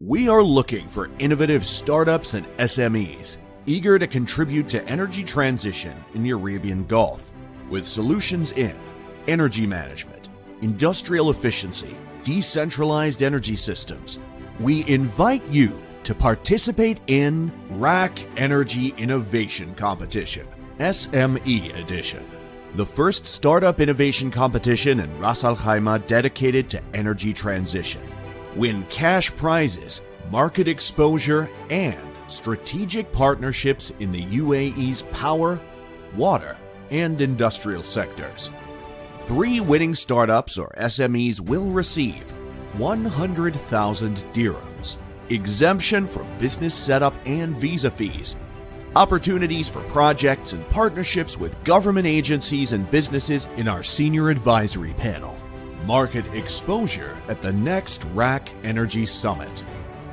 We are looking for innovative startups and SMEs eager to contribute to energy transition in the Arabian Gulf with solutions in energy management, industrial efficiency, decentralized energy systems. We invite you to participate in RAK Energy Innovation Competition, SME Edition, the first startup innovation competition in Ras Al Khaimah dedicated to energy transition. Win cash prizes, market exposure, and strategic partnerships in the UAE's power, water, and industrial sectors. 3 winning startups or SMEs will receive 100,000 dirhams, exemption from business setup and visa fees, opportunities for projects and partnerships with government agencies and businesses in our senior advisory panel, market exposure at the next RAK Energy Summit.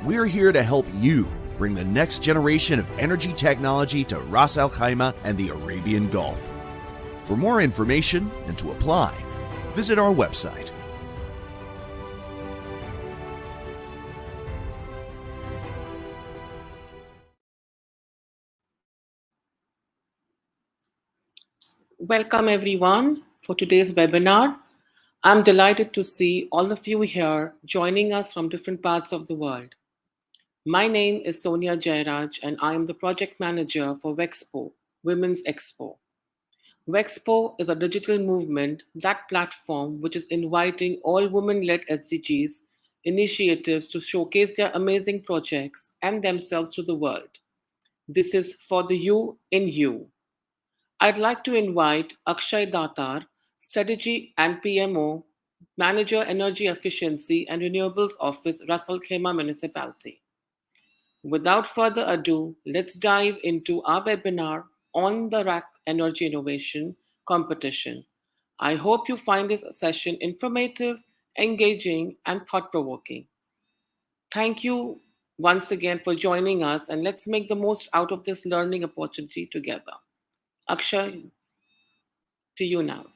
We're here to help you bring the next generation of energy technology to Ras Al Khaimah and the Arabian Gulf. For more information and to apply, visit our website. Welcome everyone for today's webinar. I'm delighted to see all of you here joining us from different parts of the world. My name is Sonia Jairaj and I am the project manager for Wexpo, Women's Expo. Wexpo is a digital movement, that platform which is inviting all women-led SDGs initiatives to showcase their amazing projects and themselves to the world. This is for the you in you. I'd like to invite Akshay Datar, Strategy and PMO, Manager Energy Efficiency and Renewables Office, Ras Al Khaimah Municipality. Without further ado, let's dive into our webinar on the RAK Energy Innovation Competition. I hope you find this session informative, engaging, and thought-provoking. Thank you once again for joining us, and let's make the most out of this learning opportunity together. Akshay, to you now.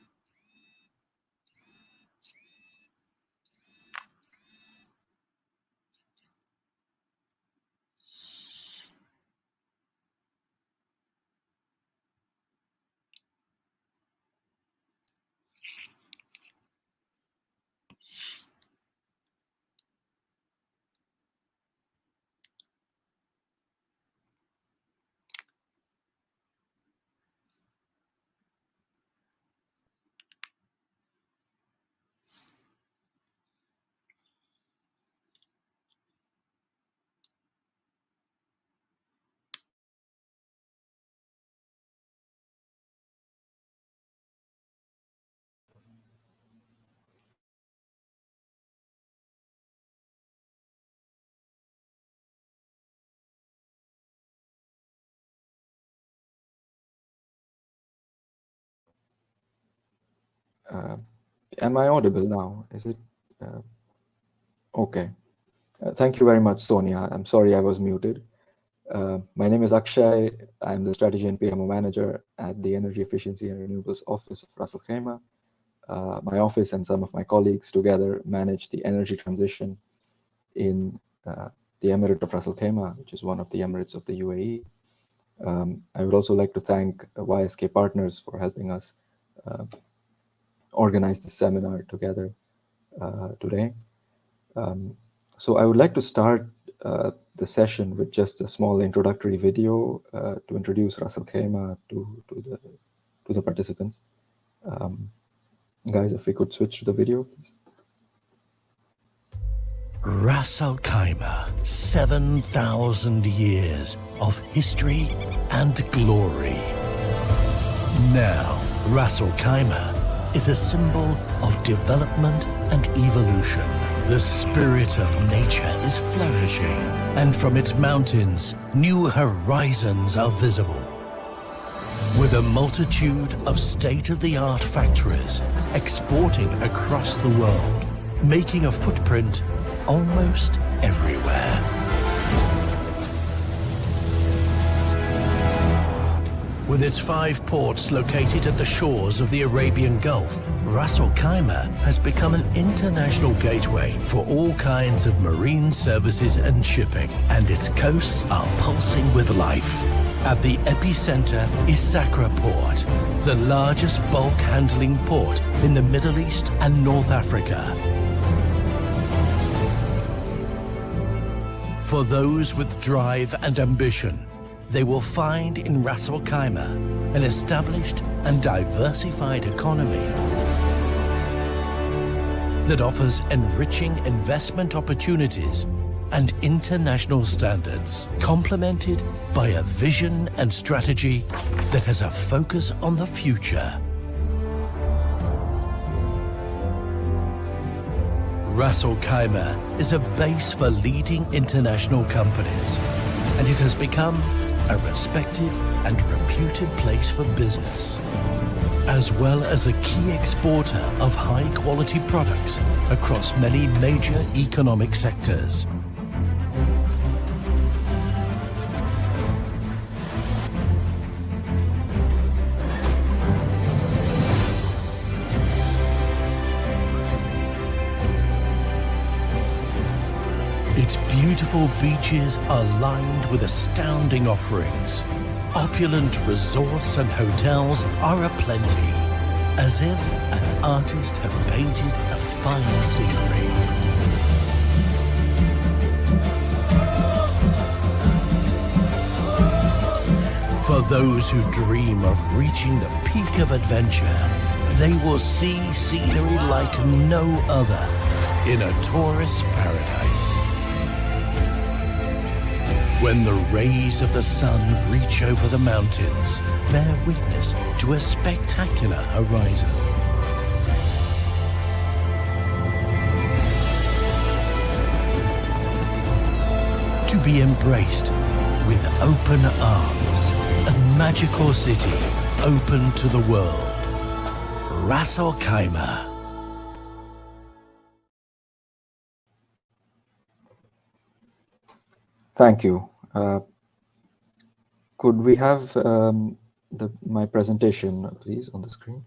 Am I audible now? Is it? Okay. Thank you very much, Sonia. I'm sorry I was muted. My name is Akshay. I'm the Strategy and PMO Manager at the Energy Efficiency and Renewables Office of Ras Al Khaimah. My office and some of my colleagues together manage the energy transition in the Emirate of Ras Al Khaimah, which is one of the Emirates of the UAE. I would also like to thank YSK Partners for helping us organize this seminar together today. So I would like to start the session with just a small introductory video to introduce Ras Al Khaimah to the participants. Guys, if we could switch to the video, please. Ras Al Khaimah, 7,000 years of history and glory. Now, Ras Al Khaimah is a symbol of development and evolution. The spirit of nature is flourishing, and from its mountains, new horizons are visible. With a multitude of state-of-the-art factories exporting across the world, making a footprint almost everywhere. With its 5 ports located at the shores of the Arabian Gulf, Ras Al Khaimah has become an international gateway for all kinds of marine services and shipping, and its coasts are pulsing with life. At the epicenter is Sakra Port, the largest bulk handling port in the Middle East and North Africa. For those with drive and ambition, they will find in Ras Al Khaimah an established and diversified economy that offers enriching investment opportunities and international standards, complemented by a vision and strategy that has a focus on the future. Ras Al Khaimah is a base for leading international companies, and it has become a respected and reputed place for business, as well as a key exporter of high-quality products across many major economic sectors. Its beautiful beaches are lined with astounding offerings. Opulent resorts and hotels are aplenty, as if an artist had painted a fine scenery. For those who dream of reaching the peak of adventure, they will see scenery like no other in a tourist paradise. When the rays of the sun reach over the mountains, bear witness to a spectacular horizon. To be embraced with open arms, a magical city open to the world. Ras Al Khaimah. Thank you. Could we have my presentation, please, on the screen?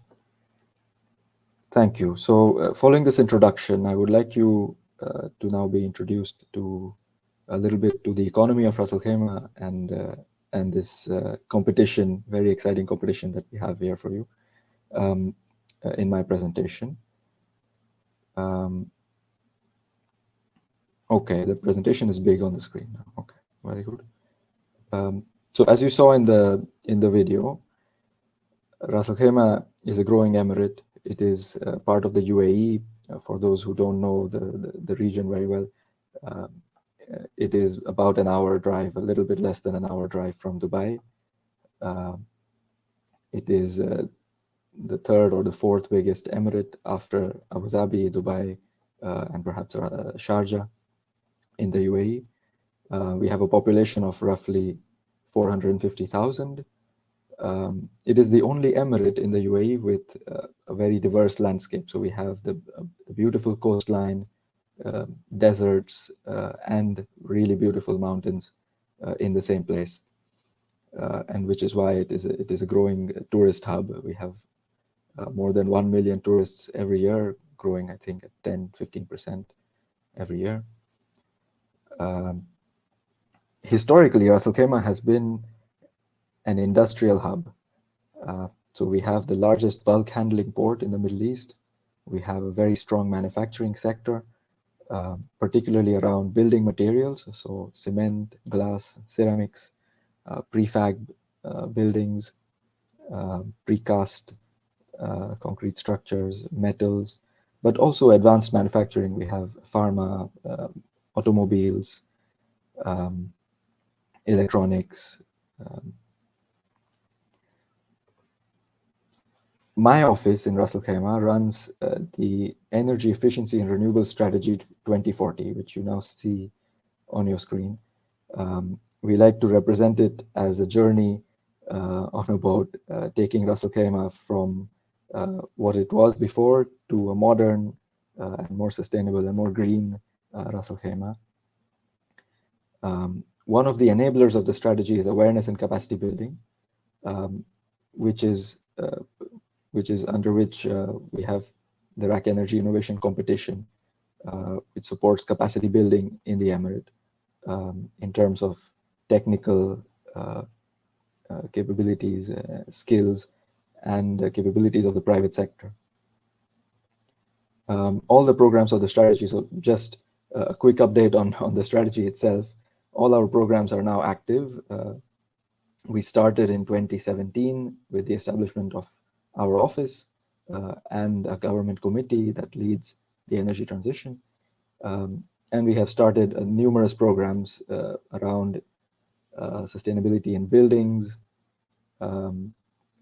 Thank you. So following this introduction, I would like you to now be introduced to a little bit to the economy of Ras Al Khaimah and this competition, very exciting competition that we have here for you in my presentation. Okay, the presentation is big on the screen now. Okay, very good. So as you saw in the video, Ras Al Khaimah is a growing emirate. It is part of the UAE. For those who don't know the region very well, it is about an hour drive, a little bit less than an hour drive from Dubai. It is the third or the fourth biggest emirate after Abu Dhabi, Dubai, and perhaps Sharjah in the UAE. We have a population of roughly 450,000. It is the only emirate in the UAE with a very diverse landscape. So we have the beautiful coastline, deserts, and really beautiful mountains in the same place. And which is why it is a growing tourist hub. We have more than 1 million tourists every year, growing, I think, at 10-15% every year. Historically, Ras Al Khaimah has been an industrial hub. So we have the largest bulk handling port in the Middle East. We have a very strong manufacturing sector, particularly around building materials, so cement, glass, ceramics, prefab buildings, precast concrete structures, metals, but also advanced manufacturing. We have pharma, automobiles, electronics. My office in Ras Al Khaimah runs the Energy Efficiency and Renewable Strategy 2040, which you now see on your screen. We like to represent it as a journey on a boat, taking Ras Al Khaimah from what it was before to a modern and more sustainable and more green Ras Al Khaimah. One of the enablers of the strategy is awareness and capacity building. which is under which we have the RAK Energy Innovation Competition, which supports capacity building in the Emirate in terms of technical capabilities, skills, and capabilities of the private sector. All the programs of the strategy, so just a quick update on the strategy itself. All our programs are now active. We started in 2017 with the establishment of our office and a government committee that leads the energy transition. And we have started numerous programs around sustainability in buildings.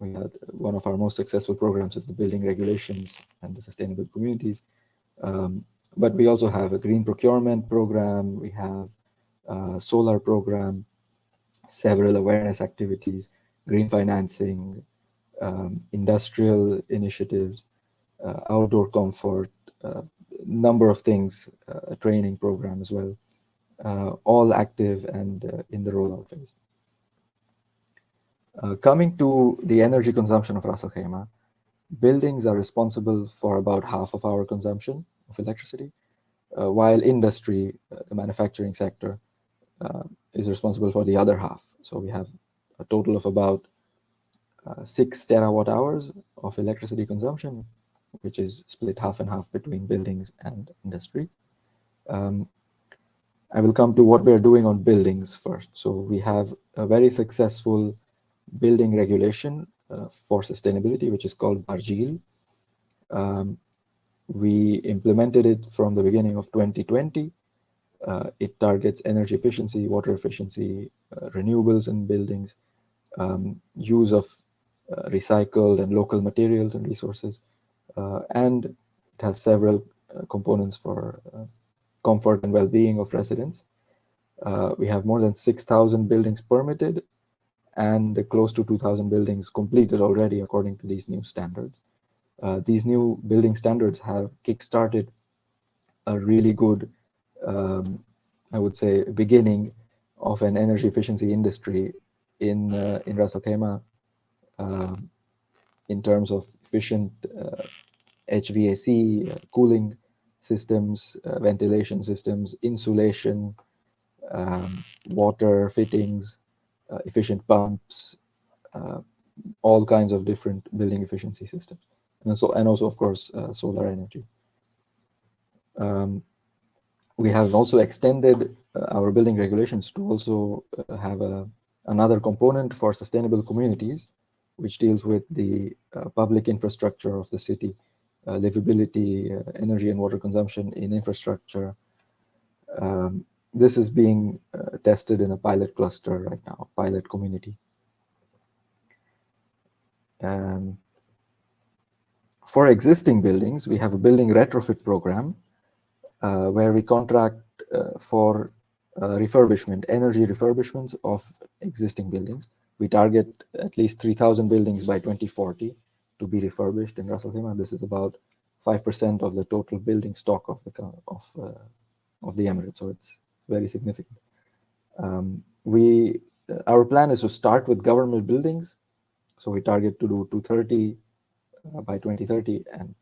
We had one of our most successful programs is the building regulations and the sustainable communities. But we also have a green procurement program. We have a solar program, several awareness activities, green financing, industrial initiatives, outdoor comfort, number of things, a training program as well, all active and in the rollout phase. Coming to the energy consumption of Ras Al Khaimah, buildings are responsible for about half of our consumption of electricity, while industry, the manufacturing sector, is responsible for the other half. So we have a total of about 6 terawatt hours of electricity consumption, which is split half and half between buildings and industry. I will come to what we are doing on buildings first. So we have a very successful building regulation for sustainability, which is called Barjeel. We implemented it from the beginning of 2020. It targets energy efficiency, water efficiency, renewables in buildings, use of recycled and local materials and resources, and it has several components for comfort and well-being of residents. We have more than 6,000 buildings permitted and close to 2,000 buildings completed already according to these new standards. These new building standards have kickstarted a really good, I would say, beginning of an energy efficiency industry in Ras Al Khaimah, in terms of efficient HVAC, cooling systems, ventilation systems, insulation, water fittings, efficient pumps, all kinds of different building efficiency systems, and also of course solar energy. We have also extended our building regulations to also have another component for sustainable communities, which deals with the public infrastructure of the city, livability, energy and water consumption in infrastructure. This is being tested in a pilot cluster right now, pilot community. For existing buildings, we have a building retrofit program where we contract for refurbishment, energy refurbishments of existing buildings. We target at least 3,000 buildings by 2040 to be refurbished in Ras Al Khaimah. This is about 5% of the total building stock of the Emirate, so it's very significant. Our plan is to start with government buildings, so we target to do 230 by 2030 and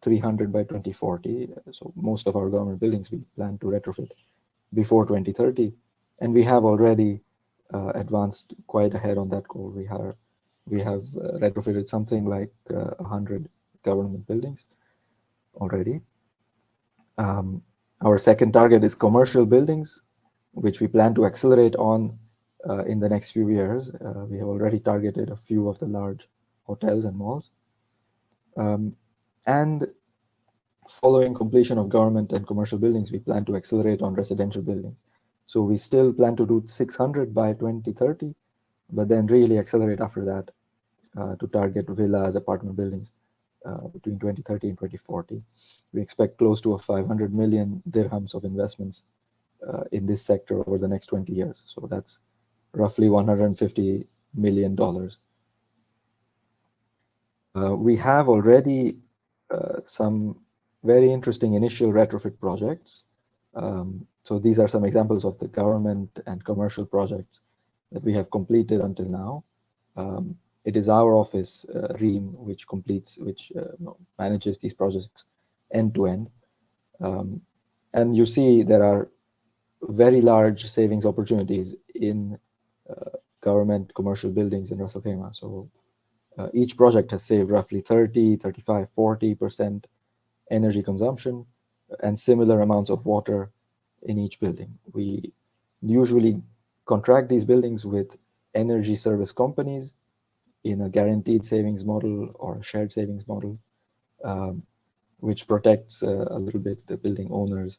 300 by 2040. So most of our government buildings we plan to retrofit before 2030, and we have already advanced quite ahead on that goal. We have retrofitted something like 100 government buildings already. Our second target is commercial buildings, which we plan to accelerate on in the next few years. We have already targeted a few of the large hotels and malls. And following completion of government and commercial buildings, we plan to accelerate on residential buildings. So we still plan to do 600 by 2030, but then really accelerate after that to target villas, apartment buildings between 2030 and 2040. We expect close to 500 million dirhams of investments in this sector over the next 20 years. So that's roughly $150 million. We have already some very interesting initial retrofit projects. So these are some examples of the government and commercial projects that we have completed until now. it is our office, REAM, which manages these projects end to end. And you see there are very large savings opportunities in government commercial buildings in Ras Al Khaimah. So each project has saved roughly 30, 35, 40% energy consumption and similar amounts of water in each building. We usually contract these buildings with energy service companies in a guaranteed savings model or a shared savings model, which protects a little bit the building owners,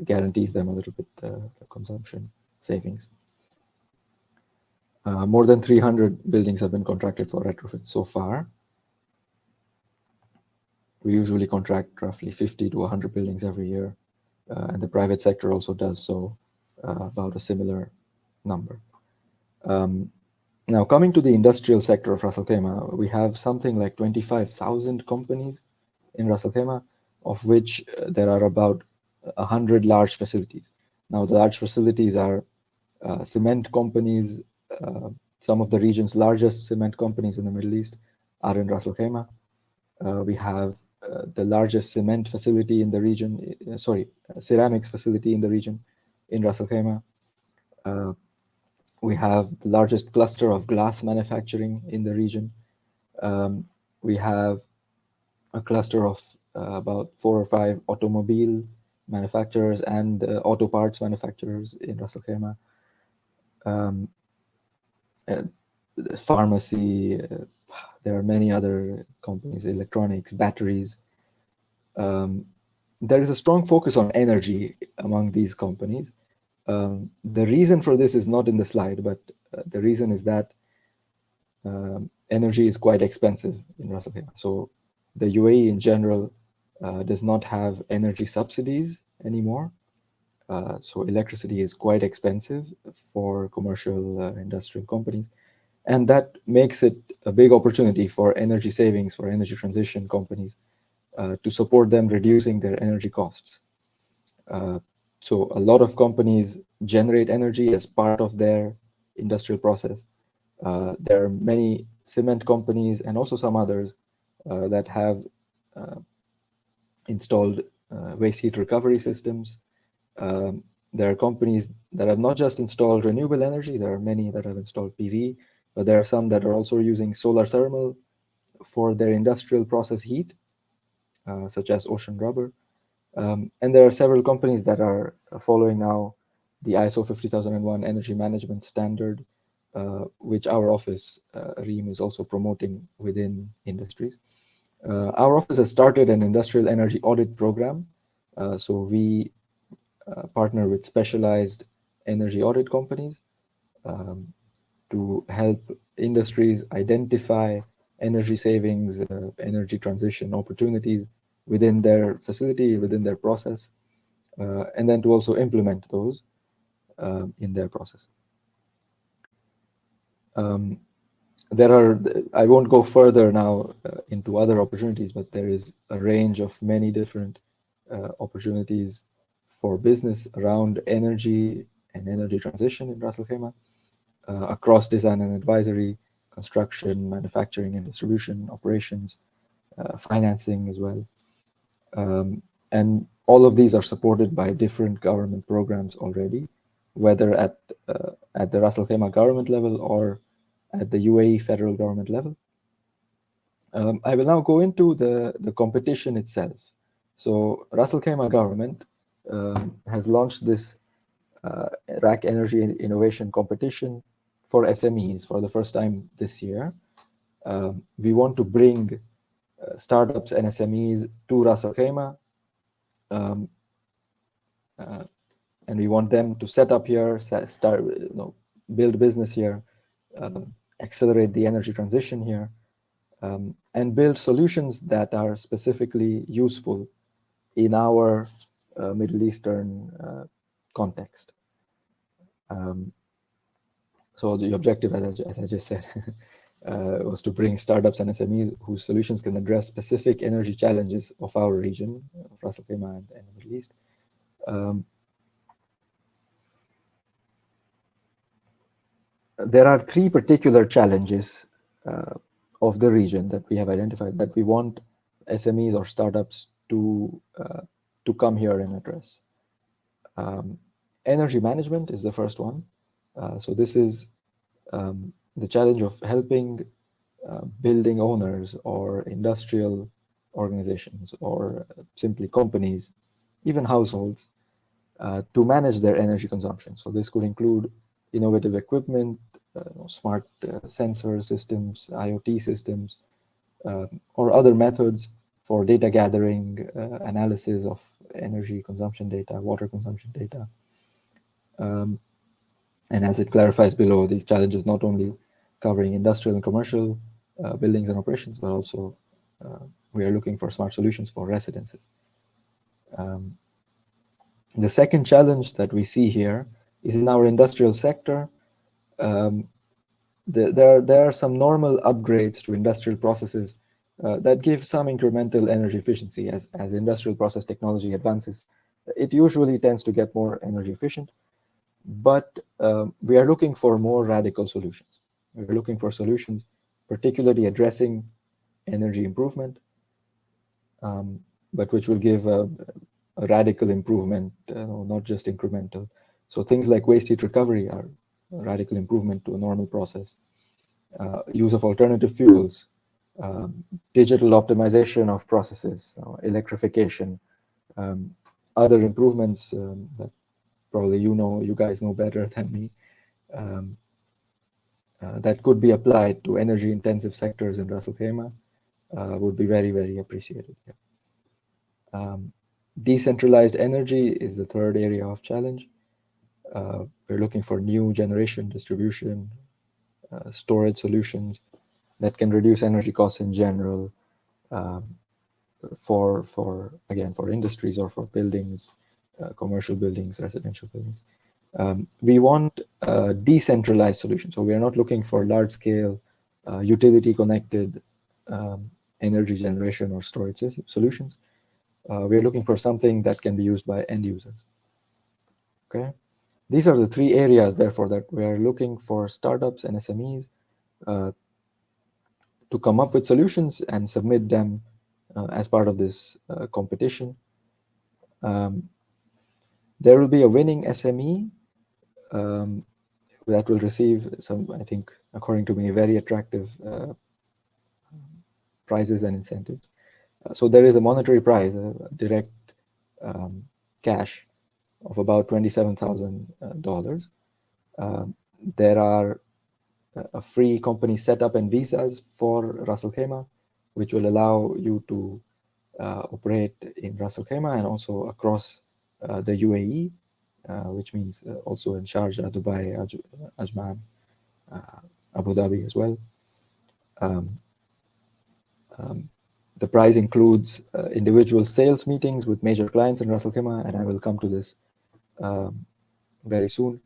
guarantees them a little bit the consumption savings. More than 300 buildings have been contracted for retrofit so far. We usually contract roughly 50 to 100 buildings every year, and the private sector also does so, about a similar number. Now, coming to the industrial sector of Ras Al Khaimah, we have something like 25,000 companies in Ras Al Khaimah, of which there are about 100 large facilities. Now, the large facilities are cement companies. Some of the region's largest cement companies in the Middle East are in Ras Al Khaimah. We have the largest cement facility in the region, ceramics facility in the region in Ras Al Khaimah. We have the largest cluster of glass manufacturing in the region. We have a cluster of about 4 or 5 automobile manufacturers and auto parts manufacturers in Ras Al Khaimah. Pharmacy, there are many other companies, electronics, batteries. There is a strong focus on energy among these companies. The reason for this is not in the slide, but the reason is that energy is quite expensive in Ras Al Khaimah. So the UAE in general does not have energy subsidies anymore. So electricity is quite expensive for commercial industrial companies. And that makes it a big opportunity for energy savings, for energy transition companies, to support them reducing their energy costs. So a lot of companies generate energy as part of their industrial process. There are many cement companies and also some others that have installed waste heat recovery systems. There are companies that have not just installed renewable energy, there are many that have installed PV, but there are some that are also using solar thermal for their industrial process heat, such as Ocean Rubber. And there are several companies that are following now the ISO 50001 energy management standard, which our office, REAM, is also promoting within industries. Our office has started an industrial energy audit program. So we partner with specialized energy audit companies to help industries identify energy savings, energy transition opportunities within their facility, within their process, and then to also implement those in their process. I won't go further now into other opportunities, but there is a range of many different opportunities for business around energy and energy transition in Ras Al Khaimah, across design and advisory, construction, manufacturing and distribution, operations, financing as well. And all of these are supported by different government programs already, whether at the Ras Al Khaimah government level or at the UAE federal government level. I will now go into the competition itself. So Ras Al Khaimah government has launched this RAK Energy Innovation Competition for SMEs for the first time this year. We want to bring startups and SMEs to Ras Al Khaimah, and we want them to set up here, build business here, accelerate the energy transition here, and build solutions that are specifically useful in our Middle Eastern context. So the objective, as I just said, was to bring startups and SMEs whose solutions can address specific energy challenges of our region, of Ras Al Khaimah and the Middle East. there are three particular challenges of the region that we have identified that we want SMEs or startups to come here and address. Energy management is the first one. So this is the challenge of helping building owners or industrial organizations or simply companies, even households, to manage their energy consumption. So this could include innovative equipment, smart sensor systems, IoT systems, or other methods for data gathering, analysis of energy consumption data, water consumption data. And as it clarifies below, the challenge is not only covering industrial and commercial buildings and operations, but also we are looking for smart solutions for residences. The second challenge that we see here is in our industrial sector. There are some normal upgrades to industrial processes that give some incremental energy efficiency as industrial process technology advances. It usually tends to get more energy efficient, but we are looking for more radical solutions. We're looking for solutions particularly addressing energy improvement, but which will give a radical improvement, not just incremental. So things like waste heat recovery are a radical improvement to a normal process. Use of alternative fuels, digital optimization of processes, electrification, other improvements that probably you guys know better than me, that could be applied to energy intensive sectors in Ras Al Khaimah would be very, very appreciated. Decentralized energy is the third area of challenge. We're looking for new generation, distribution, storage solutions that can reduce energy costs in general for industries or for buildings, commercial buildings, residential buildings. We want decentralized solutions. So we are not looking for large-scale utility connected energy generation or storage solutions. We're looking for something that can be used by end users. Okay, these are the three areas, therefore, that we are looking for startups and SMEs to come up with solutions and submit them as part of this competition. There will be a winning SME that will receive some, I think, according to me, very attractive prizes and incentives. So there is a monetary prize, direct cash of about $27,000. There are a free company setup and visas for Ras Al Khaimah, which will allow you to operate in Ras Al Khaimah and also across the UAE, which means also in Sharjah, Dubai, Ajman, Abu Dhabi as well. The prize includes individual sales meetings with major clients in Ras Al Khaimah, and I will come to this very soon.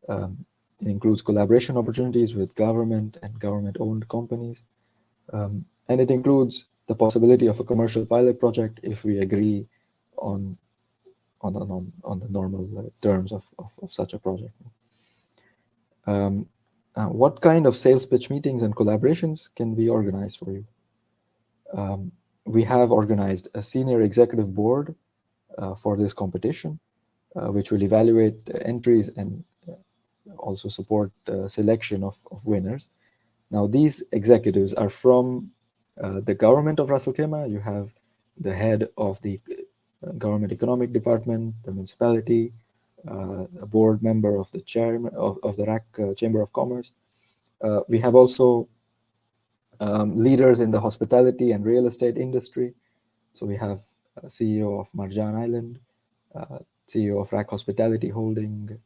It includes collaboration opportunities with government and government-owned companies. And it includes the possibility of a commercial pilot project if we agree on the normal terms of such a project. What kind of sales pitch meetings and collaborations can we organize for you? We have organized a senior executive board for this competition, which will evaluate entries and also support selection of winners. Now, these executives are from the government of Ras Al Khaimah. You have the head of the government economic department, the municipality, a board member of the chairman of the RAK Chamber of Commerce. We have also leaders in the hospitality and real estate industry. So we have CEO of Marjan Island, CEO of RAK Hospitality Holding,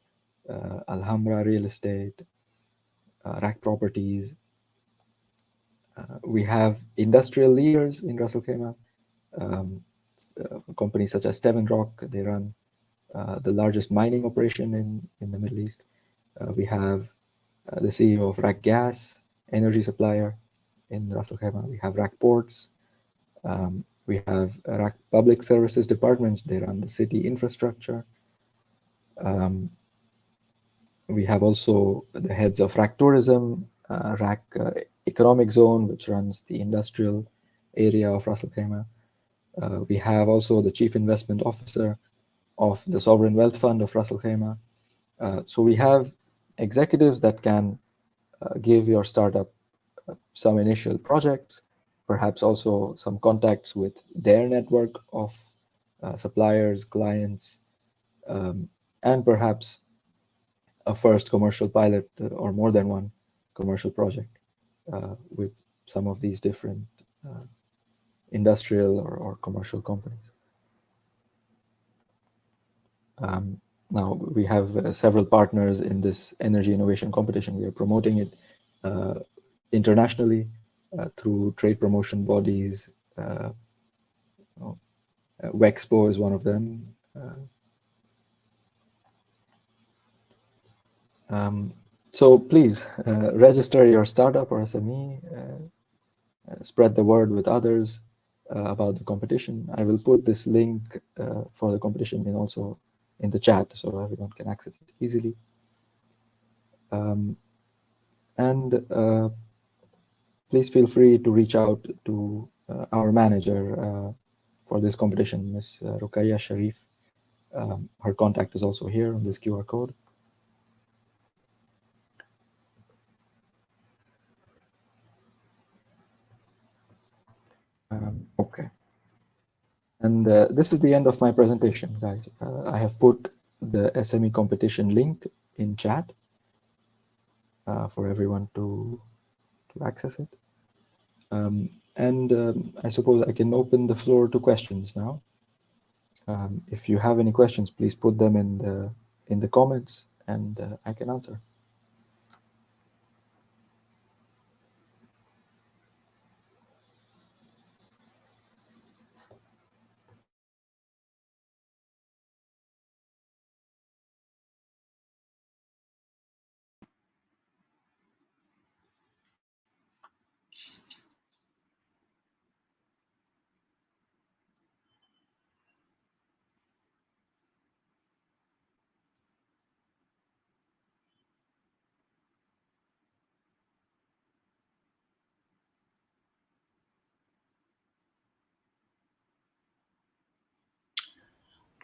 Alhambra Real Estate, RAK Properties. We have industrial leaders in Ras Al Khaimah, companies such as Steven Rock. They run the largest mining operation in the Middle East. We have the CEO of RAK Gas, energy supplier in Ras Al Khaimah. We have RAK Ports. We have RAK Public Services Departments. They run the city infrastructure. We have also the heads of RAK Tourism, RAK Economic Zone, which runs the industrial area of Ras Al Khaimah. We have also the Chief Investment Officer of the Sovereign Wealth Fund of Ras Al Khaimah. So we have executives that can give your startup some initial projects, perhaps also some contacts with their network of suppliers, clients, and perhaps a first commercial pilot or more than one commercial project with some of these different industrial or commercial companies. Now we have several partners in this energy innovation competition. We are promoting it internationally through trade promotion bodies. Wexpo is one of them. So please register your startup or SME, spread the word with others about the competition. I will put this link for the competition also in the chat so everyone can access it easily. Please feel free to reach out to our manager for this competition, Ms. Ruqayya Sharif. Her contact is also here on this QR code. Okay. And this is the end of my presentation, guys. I have put the SME competition link in chat for everyone to access it. I suppose I can open the floor to questions now. If you have any questions, please put them in the comments, and I can answer.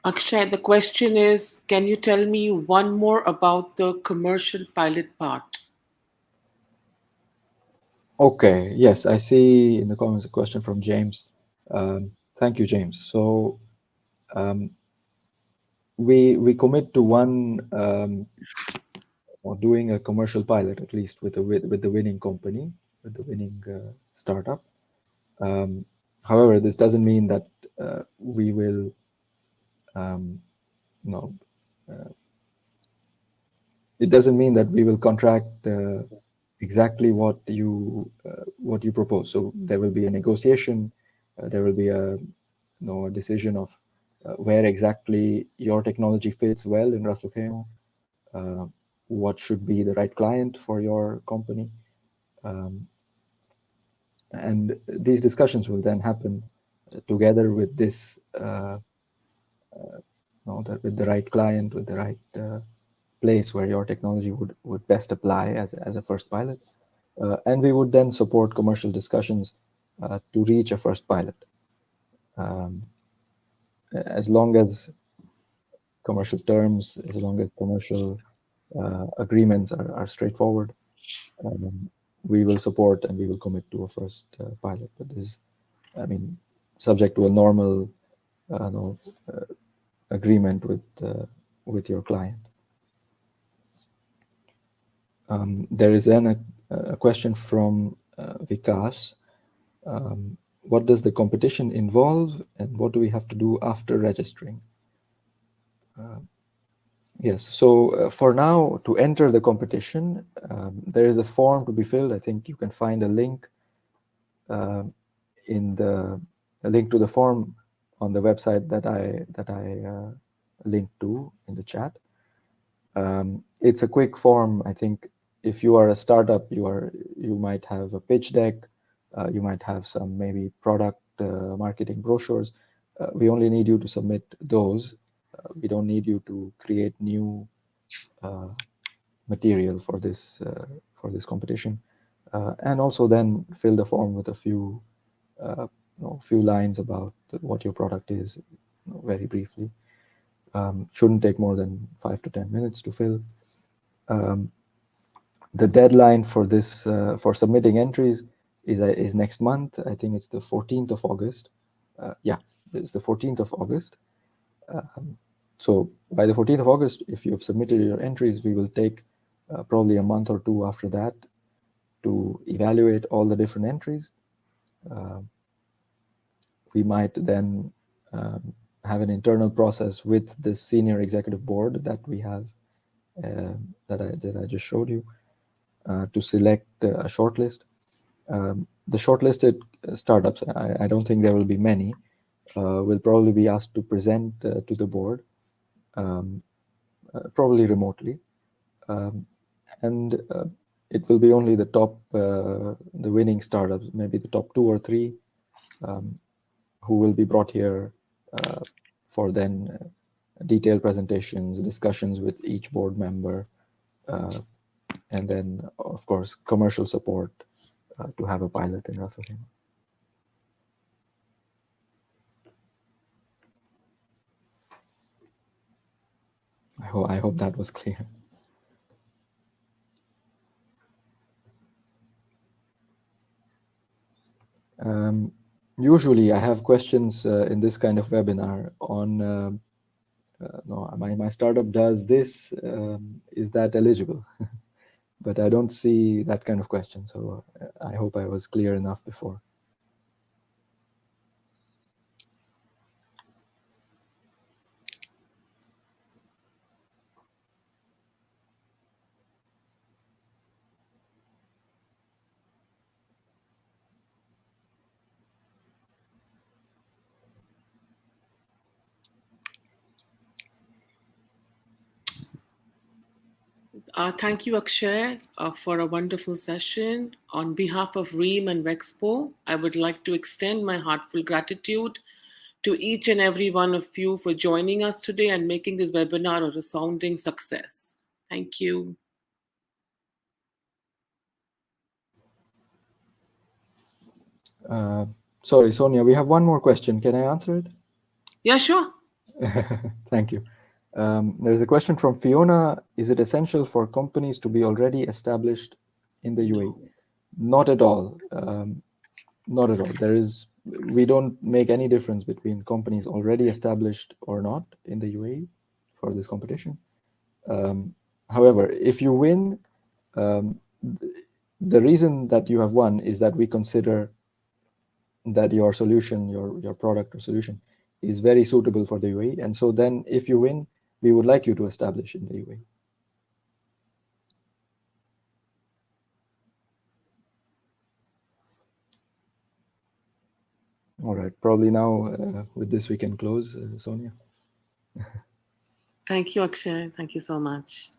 Akshay, the question is, can you tell me one more about the commercial pilot part? Okay, yes, I see in the comments a question from James. Thank you, James. So we commit to one or doing a commercial pilot, at least with the winning company, with the winning startup. However, this doesn't mean that we will it doesn't mean that we will contract exactly what you propose. So there will be a negotiation. There will be a decision of where exactly your technology fits well in Ras Al Khaimah, what should be the right client for your company, and these discussions will then happen together with this with the right client, with the right place where your technology would best apply as a first pilot. And we would then support commercial discussions to reach a first pilot. As long as commercial terms, as long as commercial agreements are straightforward, we will support and we will commit to a first pilot. But this is, I mean, subject to a normal agreement with your client. There is then a question from Vikas. What does the competition involve, and what do we have to do after registering? Yes, so for now, to enter the competition, there is a form to be filled. I think you can find a link a link to the form on the website that I linked to in the chat. It's a quick form. I think if you are a startup, you might have a pitch deck, you might have some maybe product marketing brochures. We only need you to submit those. We don't need you to create new material for this competition, and also then fill the form with a few few lines about what your product is, very briefly. Shouldn't take more than 5 to 10 minutes to fill. The deadline for this for submitting entries is next month. I think it's the 14th of August. Yeah, it's the 14th of August. So by the 14th of August, if you've submitted your entries, we will take probably a month or two after that to evaluate all the different entries. We might then have an internal process with the senior executive board that we have, that I just showed you, to select a shortlist. The shortlisted startups, I don't think there will be many, will probably be asked to present to the board, probably remotely. And it will be only the top, the winning startups, maybe the top 2 or 3, who will be brought here for then detailed presentations, discussions with each board member, and then, of course, commercial support to have a pilot in Ras Al Khaimah. I hope that was clear. Usually I have questions in this kind of webinar on no, my startup does this, is that eligible? But I don't see that kind of question, so I hope I was clear enough before. Thank you, Akshay, for a wonderful session. On behalf of REAM and Wexpo, I would like to extend my heartfelt gratitude to each and every one of you for joining us today and making this webinar a resounding success. Thank you. Sorry, Sonia, we have one more question. Can I answer it? Yeah, sure. Thank you. There's a question from Fiona. Is it essential for companies to be already established in the UAE? Not at all. Not at all. We don't make any difference between companies already established or not in the UAE for this competition. However, if you win, the reason that you have won is that we consider that your solution, your product or solution, is very suitable for the UAE. And so then if you win, we would like you to establish in the UAE. All right, probably now with this we can close, Sonia. Thank you, Akshay. Thank you so much.